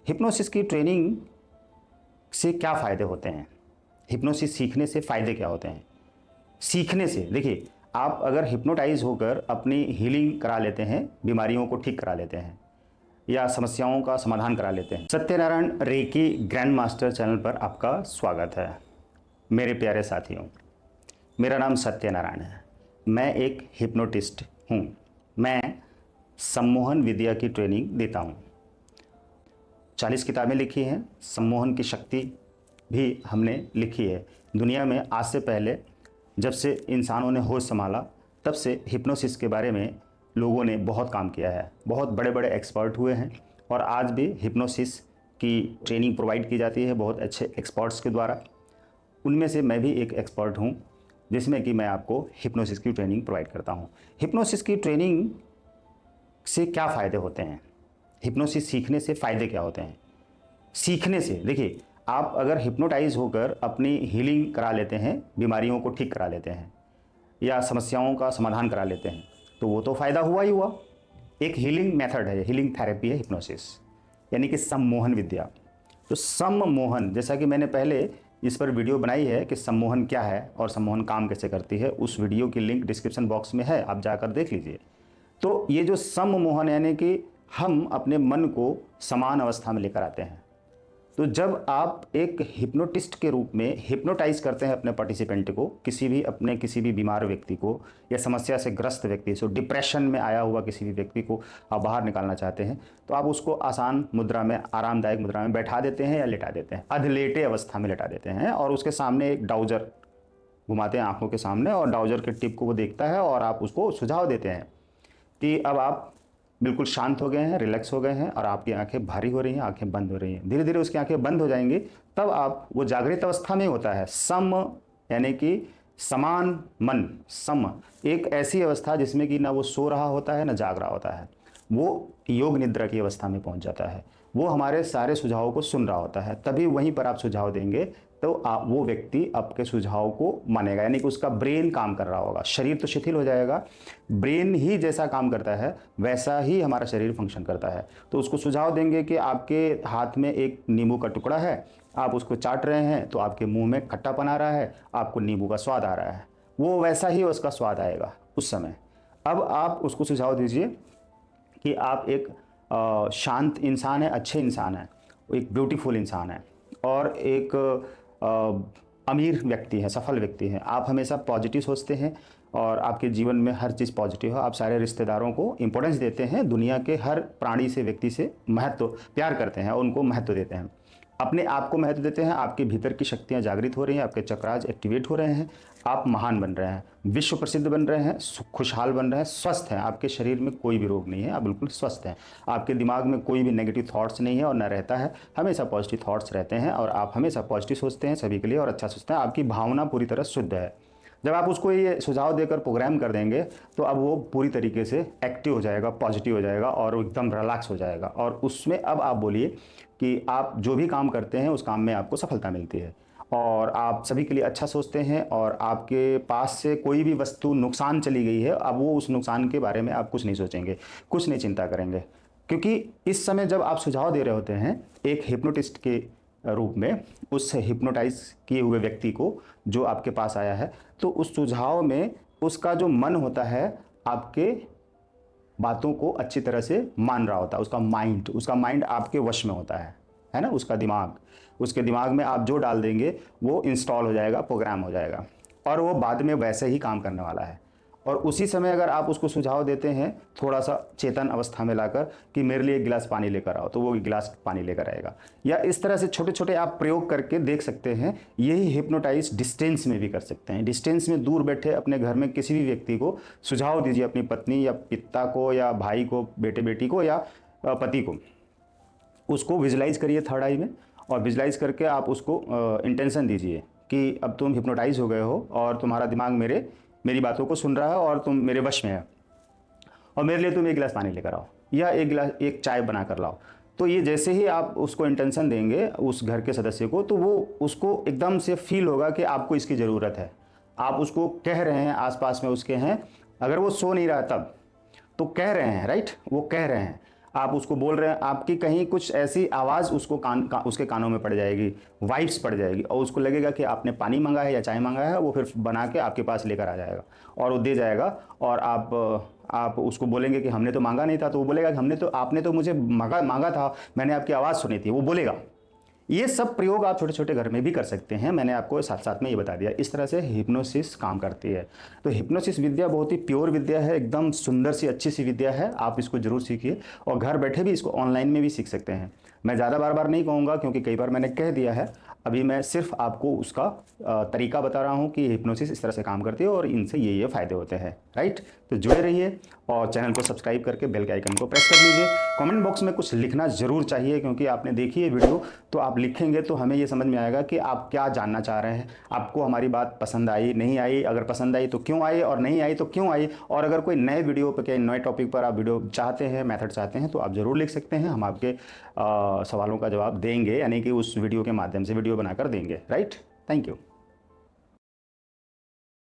Hypnosis की training से क्या फ़ायदे होते हैं? हिप्नोसिस सीखने से फ़ायदे क्या होते हैं? सीखने से देखिए, आप अगर हिप्नोटाइज़ होकर अपनी हीलिंग करा लेते हैं, बीमारियों को ठीक करा लेते हैं या समस्याओं का समाधान करा लेते हैं। Satyanarayan reiki grand master channel पर आपका स्वागत है। मेरे प्यारे साथियों, मेरा नाम सत्यनारायण है। मैं एक हिप्नोटिस्ट हूँ। मैं सम्मोहन विद्या की ट्रेनिंग देता हूँ। 40 किताबें लिखी हैं। सम्मोहन की शक्ति भी हमने लिखी है। दुनिया में आज से पहले जब से इंसानों ने होश संभाला तब से हिप्नोसिस के बारे में लोगों ने बहुत काम किया है। बहुत बड़े बड़े एक्सपर्ट हुए हैं और आज भी हिप्नोसिस की ट्रेनिंग प्रोवाइड की जाती है बहुत अच्छे एक्सपर्ट्स के द्वारा। उनमें से मैं भी एक एक्सपर्ट हूँ जिसमें कि मैं आपको हिप्नोसिस की ट्रेनिंग प्रोवाइड करता हूँ। हिप्नोसिस की ट्रेनिंग से क्या फ़ायदे होते हैं? हिप्नोसिस सीखने से फ़ायदे क्या होते हैं? सीखने से देखिए, आप अगर हिप्नोटाइज़ होकर अपनी हीलिंग करा लेते हैं, बीमारियों को ठीक करा लेते हैं या समस्याओं का समाधान करा लेते हैं, तो वो तो फ़ायदा हुआ ही हुआ। एक हीलिंग मेथड है, हीलिंग थेरेपी है हिप्नोसिस, यानी कि सम्मोहन विद्या। तो सम्मोहन, जैसा कि मैंने पहले इस पर वीडियो बनाई है कि सम्मोहन क्या है और सम्मोहन काम कैसे करती है, उस वीडियो की लिंक डिस्क्रिप्शन बॉक्स में है, आप जाकर देख लीजिए। तो ये जो सम्मोहन यानी कि हम अपने मन को समान अवस्था में लेकर आते हैं। तो जब आप एक हिप्नोटिस्ट के रूप में हिप्नोटाइज करते हैं अपने पार्टिसिपेंट को, किसी भी बीमार व्यक्ति को या समस्या से ग्रस्त व्यक्ति से, डिप्रेशन में आया हुआ किसी भी व्यक्ति को आप बाहर निकालना चाहते हैं, तो आप उसको आसान मुद्रा में, आरामदायक मुद्रा में बैठा देते हैं या लेटा देते हैं, अधलेटे अवस्था में लेटा देते हैं और उसके सामने एक डाउजर घुमाते हैं आंखों के सामने और डाउजर के टिप को वो देखता है और आप उसको सुझाव देते हैं कि अब आप बिल्कुल शांत हो गए हैं, रिलैक्स हो गए हैं और आपकी आंखें भारी हो रही हैं, आंखें बंद हो रही हैं। धीरे धीरे उसकी आंखें बंद हो जाएंगी, तब आप, वो जागृत अवस्था में होता है। सम यानी कि समान मन, सम एक ऐसी अवस्था जिसमें कि ना वो सो रहा होता है ना जाग रहा होता है, वो योग निद्रा की अवस्था में पहुंच जाता है। वो हमारे सारे सुझावों को सुन रहा होता है, तभी वहीं पर आप सुझाव देंगे तो वो व्यक्ति आपके सुझाव को मानेगा, यानी कि उसका ब्रेन काम कर रहा होगा। शरीर तो शिथिल हो जाएगा, ब्रेन ही जैसा काम करता है वैसा ही हमारा शरीर फंक्शन करता है। तो उसको सुझाव देंगे कि आपके हाथ में एक नींबू का टुकड़ा है, आप उसको चाट रहे हैं तो आपके मुंह में खट्टापन आ रहा है, आपको नींबू का स्वाद आ रहा है, वो वैसा ही उसका स्वाद आएगा उस समय। अब आप उसको सुझाव दीजिए कि आप एक शांत इंसान है, अच्छे इंसान है, एक ब्यूटीफुल इंसान है और एक अमीर व्यक्ति है, सफल व्यक्ति है। आप हमेशा पॉजिटिव सोचते हैं और आपके जीवन में हर चीज़ पॉजिटिव है। आप सारे रिश्तेदारों को इंपॉर्टेंस देते हैं, दुनिया के हर प्राणी से, व्यक्ति से महत्व, प्यार करते हैं और उनको महत्व देते हैं, अपने आप को महत्व देते हैं। आपके भीतर की शक्तियाँ जागृत हो रही हैं, आपके चक्राज एक्टिवेट हो रहे हैं, आप महान बन रहे हैं, विश्व प्रसिद्ध बन रहे हैं, खुशहाल बन रहे हैं, स्वस्थ हैं। आपके शरीर में कोई भी रोग नहीं है, आप बिल्कुल स्वस्थ हैं। आपके दिमाग में कोई भी नेगेटिव थॉट्स नहीं है और न रहता है, हमेशा पॉजिटिव थॉट्स रहते हैं और आप हमेशा पॉजिटिव सोचते हैं सभी के लिए और अच्छा सोचते हैं। आपकी भावना पूरी तरह शुद्ध है। जब आप उसको ये सुझाव देकर प्रोग्राम कर देंगे तो अब वो पूरी तरीके से एक्टिव हो जाएगा, पॉजिटिव हो जाएगा और एकदम रिलैक्स हो जाएगा। और उसमें अब आप बोलिए कि आप जो भी काम करते हैं उस काम में आपको सफलता मिलती है और आप सभी के लिए अच्छा सोचते हैं और आपके पास से कोई भी वस्तु नुकसान चली गई है, अब वो उस नुकसान के बारे में आप कुछ नहीं सोचेंगे, कुछ नहीं चिंता करेंगे, क्योंकि इस समय जब आप सुझाव दे रहे होते हैं एक हिप्नोटिस्ट के रूप में उस हिप्नोटाइज किए हुए व्यक्ति को जो आपके पास आया है, तो उस सुझाव में उसका जो मन होता है आपके बातों को अच्छी तरह से मान रहा होता है। उसका माइंड आपके वश में होता है ना। उसका दिमाग, उसके दिमाग में आप जो डाल देंगे वो इंस्टॉल हो जाएगा, प्रोग्राम हो जाएगा और वो बाद में वैसे ही काम करने वाला है। और उसी समय अगर आप उसको सुझाव देते हैं थोड़ा सा चेतन अवस्था में लाकर कि मेरे लिए एक गिलास पानी लेकर आओ, तो वो एक गिलास पानी लेकर आएगा। या इस तरह से छोटे छोटे आप प्रयोग करके देख सकते हैं। यही हिप्नोटाइज डिस्टेंस में भी कर सकते हैं। डिस्टेंस में दूर बैठे अपने घर में किसी भी व्यक्ति को सुझाव दीजिए, अपनी पत्नी या पिता को या भाई को, बेटे बेटी को या पति को, उसको विजुलाइज करिए थर्ड आई में और विजुलाइज करके आप उसको इंटेंशन दीजिए कि अब तुम हिप्नोटाइज हो गए हो और तुम्हारा दिमाग मेरी बातों को सुन रहा है और तुम मेरे वश में है और मेरे लिए तुम एक गिलास पानी लेकर आओ या एक चाय बना कर लाओ। तो ये जैसे ही आप उसको इंटेंशन देंगे उस घर के सदस्य को, तो वो उसको एकदम से फील होगा कि आपको इसकी ज़रूरत है। आप उसको कह रहे हैं, आसपास में उसके हैं, अगर वो सो नहीं रहा तब तो कह रहे हैं, राइट, वो कह रहे हैं। आप उसको बोल रहे हैं, आपकी कहीं कुछ ऐसी आवाज़ उसको उसके कानों में पड़ जाएगी, वाइब्स पड़ जाएगी, और उसको लगेगा कि आपने पानी मांगा है या चाय मांगा है, वो फिर बना के आपके पास लेकर आ जाएगा और वो दे जाएगा। और आप उसको बोलेंगे कि हमने तो मांगा नहीं था, तो वो बोलेगा कि आपने तो मुझे मांगा था, मैंने आपकी आवाज़ सुनी थी, वो बोलेगा। ये सब प्रयोग आप छोटे छोटे घर में भी कर सकते हैं, मैंने आपको साथ साथ में ये बता दिया। इस तरह से हिप्नोसिस काम करती है। तो हिप्नोसिस विद्या बहुत ही प्योर विद्या है, एकदम सुंदर सी अच्छी सी विद्या है, आप इसको जरूर सीखिए और घर बैठे भी इसको ऑनलाइन में भी सीख सकते हैं। मैं ज़्यादा बार बार नहीं कहूँगा क्योंकि कई बार मैंने कह दिया है, अभी मैं सिर्फ आपको उसका तरीका बता रहा हूँ कि हिप्नोसिस इस तरह से काम करती है और इनसे ये फ़ायदे होते हैं, राइट। तो जुड़े रहिए और चैनल को सब्सक्राइब करके बेल के आइकन को प्रेस कर लीजिए। कमेंट बॉक्स में कुछ लिखना ज़रूर चाहिए, क्योंकि आपने देखी है वीडियो, तो आप लिखेंगे तो हमें ये समझ में आएगा कि आप क्या जानना चाह रहे हैं, आपको हमारी बात पसंद आई नहीं आई, अगर पसंद आई तो क्यों आई, और नहीं आई तो क्यों आई। और अगर कोई नए वीडियो पर या नए टॉपिक पर आप वीडियो चाहते हैं, मेथड चाहते हैं, तो आप ज़रूर लिख सकते हैं, हम आपके सवालों का जवाब देंगे, यानी कि उस वीडियो के माध्यम से वीडियो बनाकर देंगे, राइट। Thank you.